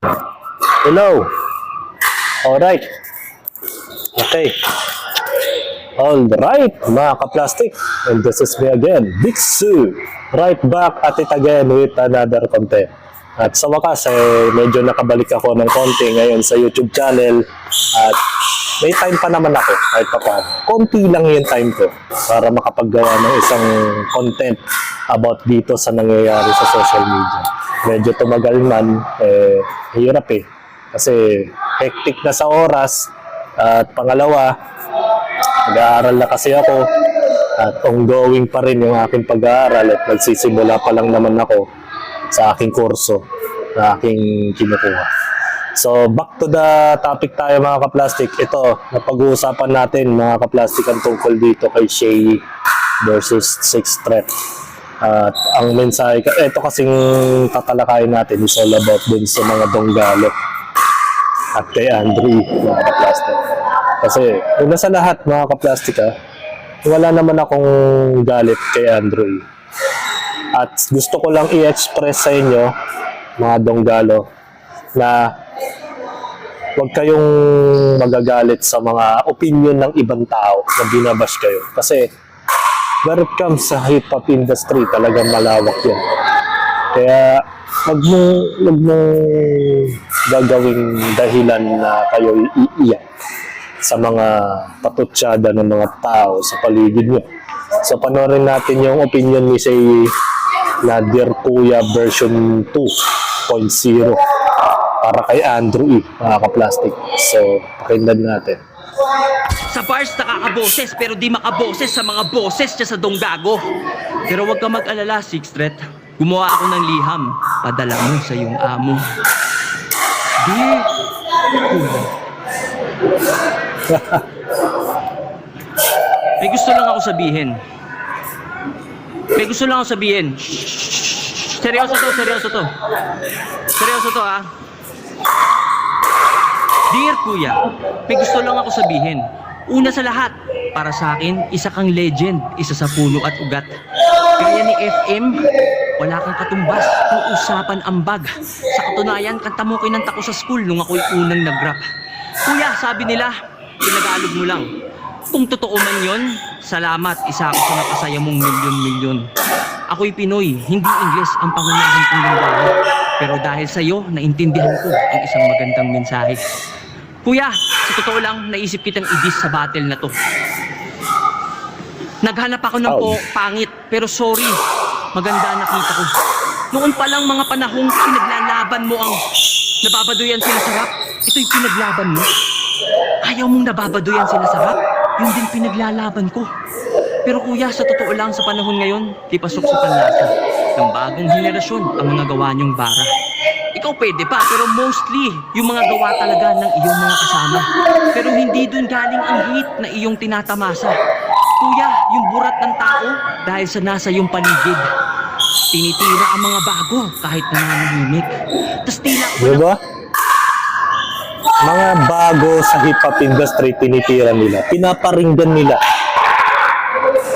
Hello. Alright. Okay. Alright, mga ka-plastic. And this is me again, Big Sue. Right back at it again with another content. At sa wakas, medyo nakabalik ako ng konti ngayon sa YouTube channel. At may time pa naman ako, kahit pa paano. Konti lang yung time ko para makapaggawa ng isang content about dito sa nangyayari sa social media. Medyo tumagal man, hirap kasi hectic na sa oras. At pangalawa, nag-aaral na kasi ako at ongoing pa rin yung aking pag-aaral at nagsisimula pa lang naman ako sa aking kurso na aking kinukuha. So back to the topic tayo mga ka-plastic. Ito, napag-uusapan natin mga ka-plastic ang tungkol dito kay Shay versus Sixth Threat. At ang mensahe, ito kasing tatalakayin natin is all about dun sa mga donggalo at kay Andre mga ka-plastic. Kasi una sa lahat mga ka-plastic wala naman akong galit kay Andre. At gusto ko lang i-express sa inyo mga donggalo na huwag kayong magagalit sa mga opinion ng ibang tao na binabash kayo. Kasi when it comes sa hip-hop industry, talagang malawak yan. Kaya huwag mong gagawing dahilan na kayo iiyak sa mga patutsyada ng mga tao sa paligid nyo. So panoorin natin yung opinion ni Say na Dear Kuya version 2.0 para kay Andrew mga ka-plastic. So pakinggan natin. Sa bars nakakaboses pero di makaboses sa mga boses dyan sa donggago. Pero wag ka mag-alala, Sixth Threat. Gumawa ako ng liham. Padala mo sa iyong amo. Di Kuya. May gusto lang ako sabihin. Seryoso to. Seryoso to Dear Kuya, may gusto lang ako sabihin. Una sa lahat, para sa akin, isa kang legend, isa sa puno at ugat. Kaya ni FM, wala kang katumbas kung usapan ambag. Sa katunayan, kanta mo kinanta ko sa school nung ako'y unang nag-rap. Kuya, sabi nila, pinagalog mo lang. Kung totoo man yon, salamat, isa ako sa napasaya mong milyon-milyon. Ako'y Pinoy, hindi Ingles ang pangunahan kong lingwahe. Pero dahil sa'yo, naintindihan ko ang isang magandang mensahe. Kuya, sa totoo lang, naisip kitang i-diss sa battle na to. Naghanap ako ng pangit, pero sorry, maganda nakita ko. Noon pa lang mga panahong pinaglalaban mo ang nababaduyan sila sa rap. Ito'y pinaglaban mo. Ayaw mong nababaduyan sila sa rap, yun din pinaglalaban ko. Pero kuya, sa totoo lang sa panahon ngayon, di pasok sa panlasa ng bagong henerasyon ang mga gawa niyong bara. Ikaw pwede pa, pero mostly, yung mga gawa talaga ng iyong mga kasama. Pero hindi dun galing ang hate na iyong tinatamasa. Kuya, yung burat ng tao dahil sa nasa iyong paligid. Tinitira ang mga bago kahit nananahimik. Tas tila Diba? Mga bago sa hip-hop industry, tinitira nila. Pinaparinggan nila.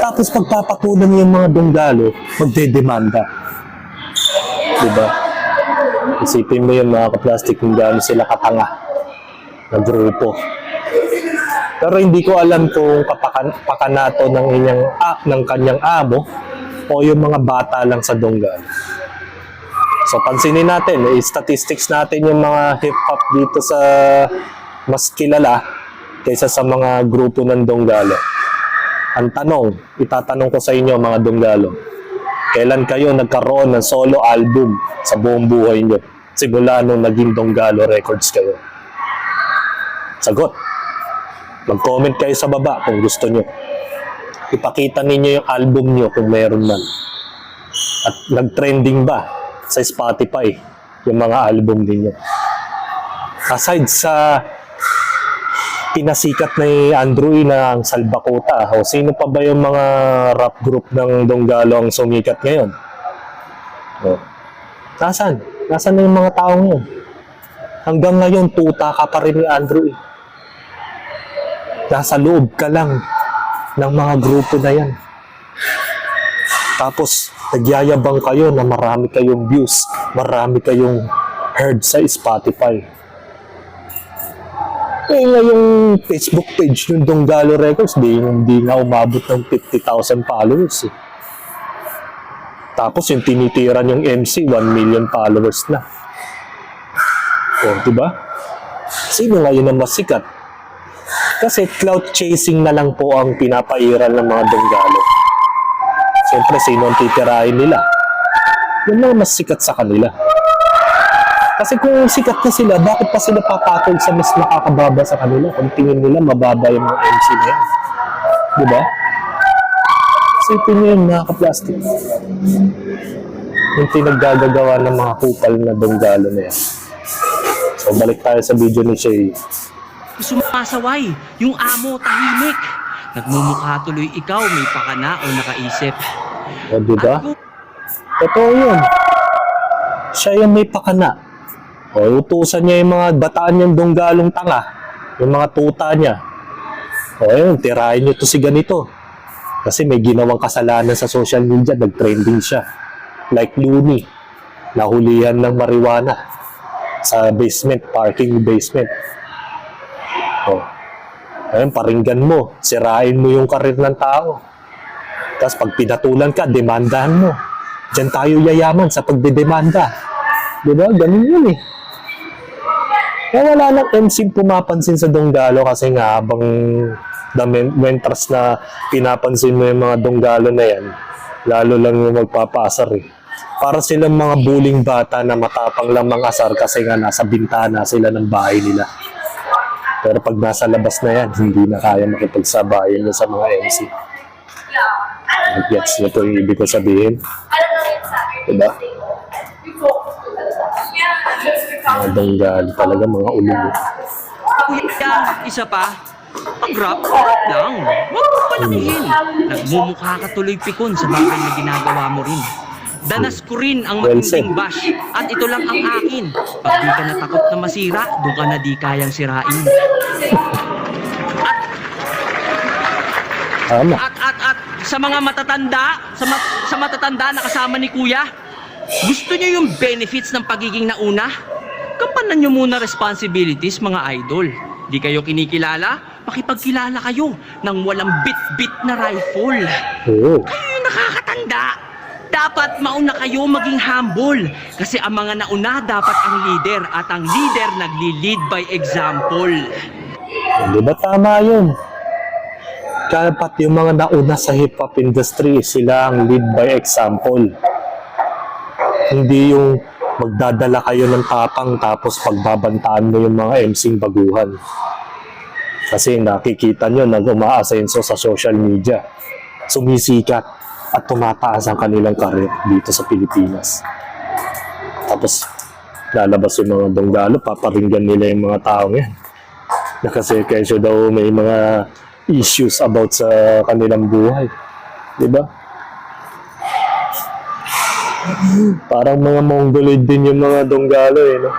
Tapos pagpapakulan yung mga donggalo, magdedemanda. Diba? Isipin mo yung mga ka-plastic kung gaano sila katanga na grupo. Pero hindi ko alam kung pakanato ng kanyang amo o yung mga bata lang sa donggalo. So pansinin natin, statistics natin yung mga hip-hop dito sa mas kilala kaysa sa mga grupo ng donggalo. Ang tanong, itatanong ko sa inyo mga donggalo, kailan kayo nagkaroon ng solo album sa buong buhay nyo? Simula nung naging Donggalo Records kayo. Sagot. Mag-comment kayo sa baba kung gusto nyo. Ipakita ninyo yung album nyo kung meron man. At nag-trending ba sa Spotify yung mga album ninyo? Aside sa pinasikat ni Andrew na ang Salbakuta, o sino pa ba yung mga rap group ng Donggalo ang sumikat ngayon? Nasaan? Nasaan na yung mga taong yun? Hanggang ngayon, tuta ka pa rin ni Andrew. Nasa loob ka lang ng mga grupo na yan. Tapos, nagyayabang kayo na marami kayong views, marami kayong heard sa Spotify. Eh ngayong Facebook page ng Donggalo Records, hindi na umabot ng 50,000 followers eh. Tapos yung tinitiran yung MC, 1 million followers na. O, diba? Sino ngayon ang mas sikat? Kasi cloud chasing na lang po ang pinapairal ng mga Donggalo. Siyempre, sino ang titirahin nila? Yung mga mas sikat sa kanila. Kasi kung sikat na sila, bakit pa sila papatol sa mas nakakababa sa kanila? Kung tingin nila, mababa yung mga MC na yan. Diba? Isipin nyo yung mga ka-plastic. Yung pinaggagawa ng mga kupal na Donggalo na yan. So, balik tayo sa video ni Shay. Sumasaway, yung amo tahimik. Nagmumukha tuloy ikaw may pakana o nakaisip. O, diba? At kung Totoo yun. Siya yung may pakana. O, utusan niya yung mga bataan niyang Donggalong tanga. Yung mga tuta niya. O, yun, tirahin niyo to si ganito. Kasi may ginawang kasalanan sa social media, nag-trending siya. Like Looney, nahulihan ng marijuana sa basement, parking basement. O, ayun, paringgan mo, sirain mo yung karir ng tao. Tapos pag pinatulan ka, demandahan mo. Diyan tayo yayaman sa pagdedemanda. Diba? Ganun yun eh. Kaya wala nang MC pumapansin sa Donggalo kasi nga habang mentras na pinapansin mo yung mga Donggalo na yan, lalo lang yung magpapasar eh. Para silang mga buling bata na matapang lang mangasar kasi nga nasa bintana sila ng bahay nila. Pero pag nasa labas na yan, hindi na kaya makipagsabayan sa mga MC. Gets nyo po yung ibig ko sabihin? Diba? Mga Donggalo talaga, mga ulo. kuya, isa pa, pag-rap lang. Huwag mo palakihin. Nagmumukha ka tuloy pikon sa bagay na ginagawa mo rin. Danas ko rin ang matinding bash at ito lang ang akin. Pag di ka natakot na masira, doon ka na di kayang sirain. Tama. At sa mga matatanda, sa matatanda na kasama ni kuya, gusto niyo yung benefits ng pagiging nauna? Kampanan niyo muna responsibilities mga idol. Di kayo kinikilala? Makipagkilala kayo ng walang bit-bit na rifle. Oo. Kayo yung nakakatanda. Dapat mauna kayo maging humble. Kasi ang mga nauna dapat ang leader at ang leader nagli-lead by example. Di ba tama yun? Dapat yung mga nauna sa hip-hop industry, sila ang lead by example. Hindi yung magdadala kayo ng tapang tapos pagbabantaan mo yung mga MCing baguhan. Kasi nakikita nyo na umaasenso sa social media. Sumisikat at tumataas ang kanilang karir dito sa Pilipinas. Tapos lalabas yung mga Donggalo, paparinggan nila yung mga taong yan. Na kasi kesyo daw may mga issues about sa kanilang buhay. Diba? Parang mga Mongoloid din yung mga Donggalo eh, no?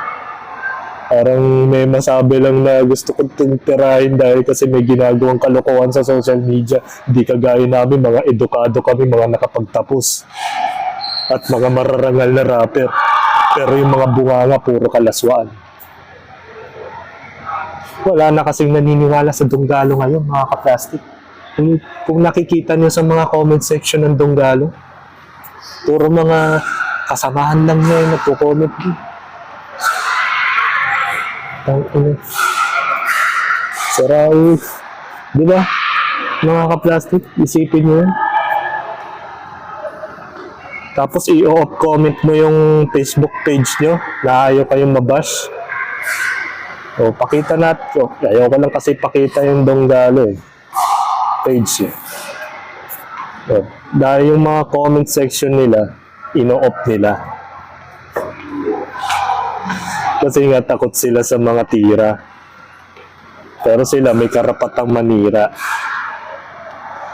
Parang may masabi lang na gusto kong tirahin dahil kasi may ginagawang kalokohan sa social media. Hindi kagaya namin, mga edukado kami, mga nakapagtapos. At mga mararangal na rapper. Pero yung mga bunganga, puro kalaswaan. Wala na kasing naniniwala sa Donggalo ngayon, mga ka-plastic. Kung nakikita niyo sa mga comment section ng Donggalo, puro mga kasamahan lang niya yung nagpo-comment. Sarao. Di ba? Mga ka-plastic, isipin nyo yun. Tapos i-off comment mo yung Facebook page nyo na ayaw kayong mabash. O, pakita natin. Ayaw ko lang kasi pakita yung Donggalo eh. Page eh. O, dahil yung mga comment section nila, ino-off nila. Kasi nga takot sila sa mga tira. Pero sila may karapatang manira.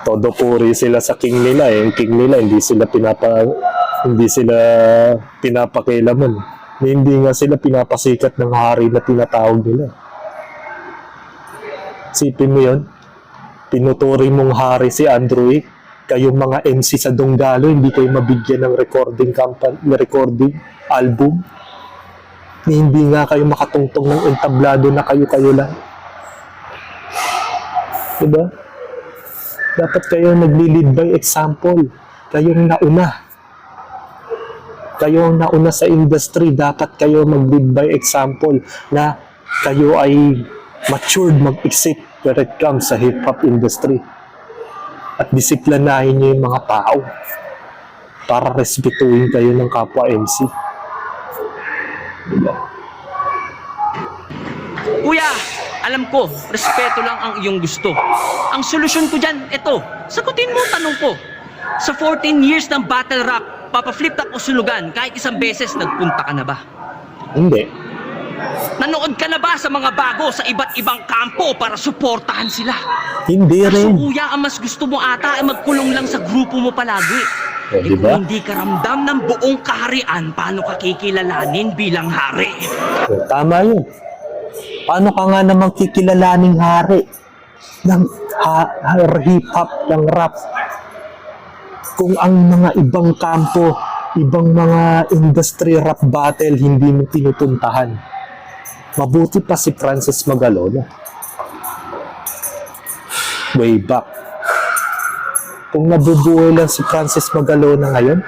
Todo puri sila sa king nila eh. Yung king nila hindi sila pinapakilaman. Hindi nga sila pinapasikat ng hari na tinatawag nila. Sipin mo yun? Pinuturi mong hari si Andrew eh. Kayong mga MC sa Donggalo, hindi kayo mabigyan ng recording album. Hindi nga kayo makatungtong ng entablado na kayo-kayo lang. Diba? Dapat kayo nagli-lead by example. Kayong nauna. Kayo ang nauna sa industry. Dapat kayo mag-lead by example na kayo ay matured mag-exit when it comes sa hip-hop industry. At disiplinahin niyo yung mga tao para respetuhin kayo ng kapwa MC. Diba? Kuya, alam ko, respeto lang ang iyong gusto. Ang solusyon ko dyan, eto, sagutin mo ang tanong ko. Sa 14 years ng battle rap, papa-flip top o sunugan, kahit isang beses nagpunta ka na ba? Hindi. Nanood ka na ba sa mga bago sa iba't ibang kampo para suportahan sila? Hindi Kaso rin. kuya, ang mas gusto mo ata ay magkulong lang sa grupo mo palagi. Diba? Kung hindi ka ramdam ng buong kaharian, paano ka kikilalanin bilang hari? Tama yun. Paano ka nga namang kikilalaning hari ng hip-hop, ng rap? Kung ang mga ibang kampo, ibang mga industry rap battle hindi mo pinupuntahan. Mabuti pa si Francis Magalona. Way back. Kung nabubuhay lang si Francis Magalona ngayon,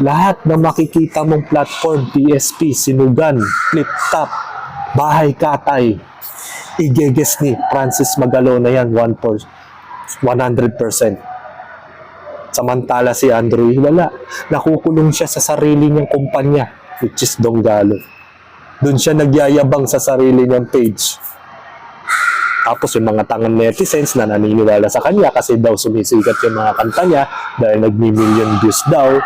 lahat na makikita mong platform, PSP, Sinugan, Flip Top, Bahay Katay, igeges ni Francis Magalona yan 100%. Samantala si Andrew, wala. Nakukulong siya sa sarili niyang kumpanya, which is Donggalo. Doon siya nagyayabang sa sarili niyang page. Tapos yung mga tangang netizens na naniniwala sa kanya kasi daw sumisikat yung mga kanta niya dahil nagmi-million views daw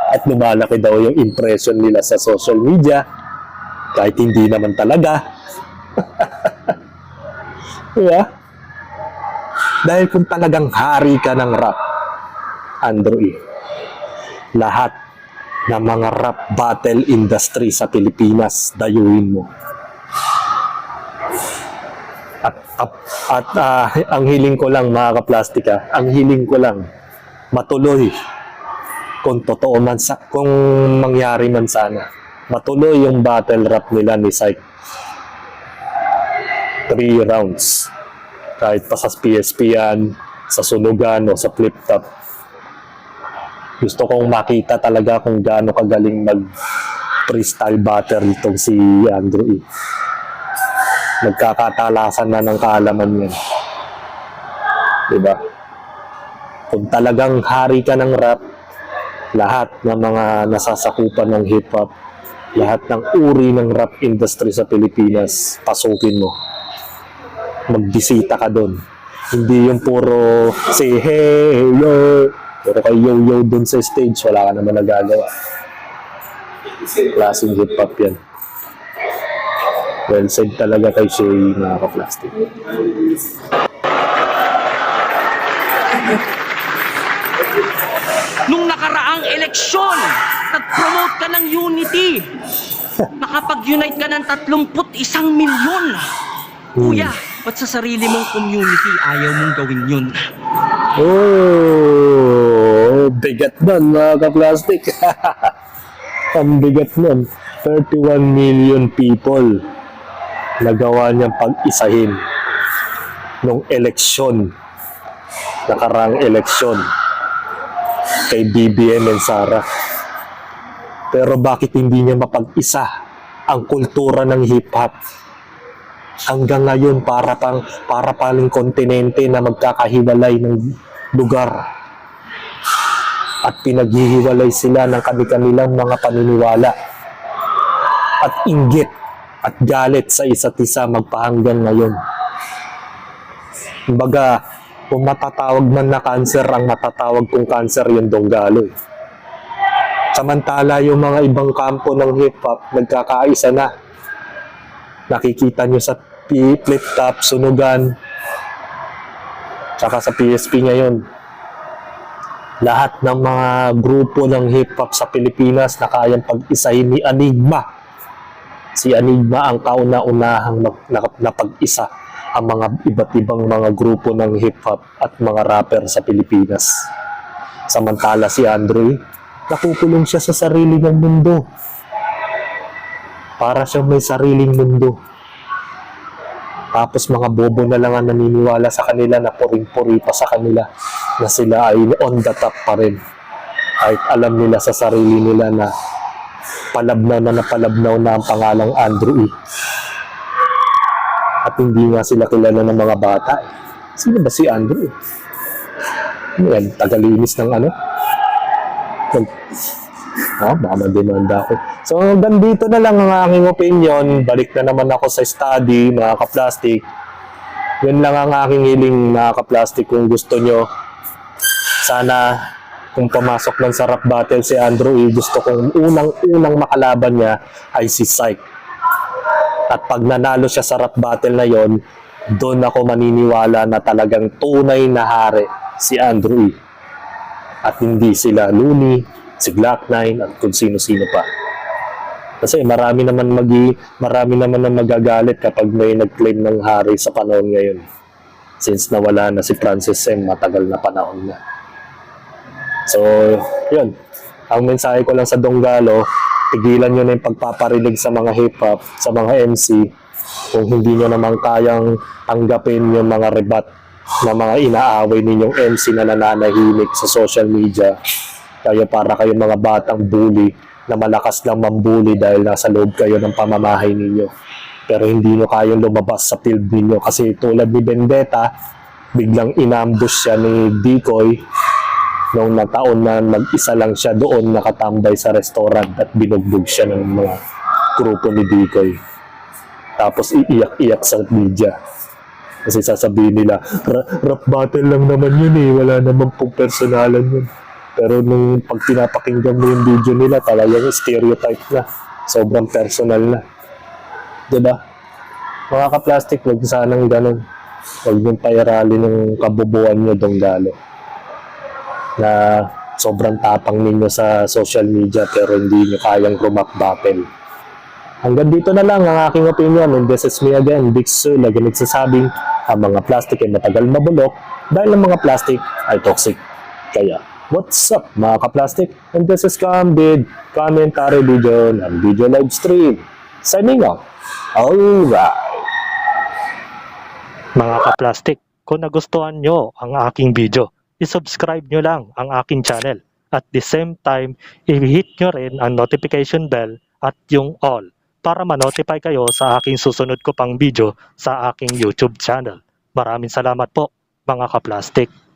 at lumalaki daw yung impression nila sa social media kahit hindi naman talaga. Diba? Dahil kung talagang hari ka ng rap, Andrew E., lahat ng mga rap battle industry sa Pilipinas, dayuhin mo. At ang hiling ko lang, mga kaplastika, ang hiling ko lang, matuloy, kung totoo man kung mangyari man sana, matuloy yung battle rap nila ni Syke. 3 rounds. Kahit pa sa PSP yan, sa Sunugan o sa Flip Top. Gusto kong makita talaga kung gaano kagaling mag-freestyle battle itong si Andrew E. Nagkakatalasan na ng kaalaman yan. Diba? Kung talagang hari ka ng rap, lahat ng mga nasasakupan ng hip-hop, lahat ng uri ng rap industry sa Pilipinas, pasukin mo. Magbisita ka doon. Hindi yung puro say hey, yo, pero kay yo-yo dun sa stage, wala ka naman nagagawa. Klaseng hip-hop yan. Well said talaga kay Shay, mga ka-plastic. Nung nakaraang eleksyon, nag-promote ka ng unity. Nakapag-unite ka ng 31 milyon. Kuya, ba't sa sarili mong community ayaw mong gawin yun? Oh, bigat nun, mga ka-plastic. Ang bigat nun. 31 million people nagawa niyang pag-isahin nung eleksyon, nakarang eleksyon kay BBM and Sara. Pero bakit hindi niya mapag-isa ang kultura ng hip-hop? Hanggang ngayon para paling kontinente na magkakahiwalay ng lugar at pinaghihiwalay sila ng kanilang mga paniniwala at inggit at galit sa isa't isa magpahanggang ngayon. Kumbaga, kung matatawag man na cancer, ang matatawag kong cancer yung Donggalo. Samantala yung mga ibang kampo ng hip-hop, nagkakaisa na. Nakikita nyo sa Flip Top, Sunugan, tsaka sa PSP ngayon. Lahat ng mga grupo ng hip-hop sa Pilipinas na kayang pag-isahin ni Enigma. Si Enigma ang kauna-unahang napag-isa ang mga iba't ibang mga grupo ng hip-hop at mga rapper sa Pilipinas. Samantala si Andrew, nakukulong siya sa sarili ng mundo. Para siyang may sariling mundo. Tapos mga bobo na lang ang naniniwala sa kanila na puring-puri pa sa kanila na sila ay on the top pa rin. Kahit alam nila sa sarili nila na palabnaw na ang pangalang Andrew E. At hindi nga sila kilala ng mga bata. Sino ba si Andrew E? Yan, tagalinis ng ano? Baka mademanda ako. So, hanggang dito na lang ang aking opinion. Balik na naman ako sa study, mga ka-plastic. Yun lang ang aking hiling, mga ka-plastic. Kung gusto nyo, sana kung pumasok ng sa rap battle si Andrew E, gusto kong unang makalaban niya ay si Syke. At pag nanalo siya sa rap battle na yon, doon ako maniniwala na talagang tunay na hari si Andrew E. At hindi sila Looney, si Glock9 at kung sino-sino pa. Kasi marami naman ang magagalit kapag may nag-claim ng hari sa panahon ngayon. Since nawala na si Francis M, matagal na panahon na. So, yun. Ang mensahe ko lang sa Donggalo, tigilan nyo na yung pagpaparinig sa mga hip-hop, sa mga MC, kung hindi nyo naman kayang tanggapin yung mga rebat na mga inaaway ninyong MC na nananahimik sa social media. Kayo para kayong mga batang bully na malakas lang mambully dahil nasa loob kayo ng pamamahay ninyo. Pero hindi nyo kayang lumabas sa field ninyo kasi tulad ni Vendetta, biglang inambush siya ni Decoy noong nataon na mag-isa lang siya doon nakatambay sa restaurant at binugbog siya ng mga grupo ni Decoy. Tapos iiyak-iyak sa media. Kasi sasabihin nila, rap battle lang naman yun wala naman pong personalan yun. Pero nung pag pinapakinggan mo yung video nila, talagang stereotype na. Sobrang personal na. Diba? Mga ka-plastic, huwag sanang ganun. Huwag yung pairali ng kabubuan nyo, Donggalo. Na sobrang tapang ninyo sa social media pero hindi nyo kayang rumak battle. Hanggang dito na lang ang aking opinion. And this is me again, Big Su, lagi nagsasabing ang mga plastic ay matagal mabulok dahil ang mga plastic ay toxic. Kaya, what's up mga ka-plastic? And this is Cambid, commentary video ng video live stream. Signing off. Alright. Mga ka-plastic, kung nagustuhan nyo ang aking video, isubscribe nyo lang ang aking channel. At the same time, i-hit nyo rin ang notification bell at yung all para ma-notify kayo sa aking susunod ko pang video sa aking YouTube channel. Maraming salamat po mga ka-plastic.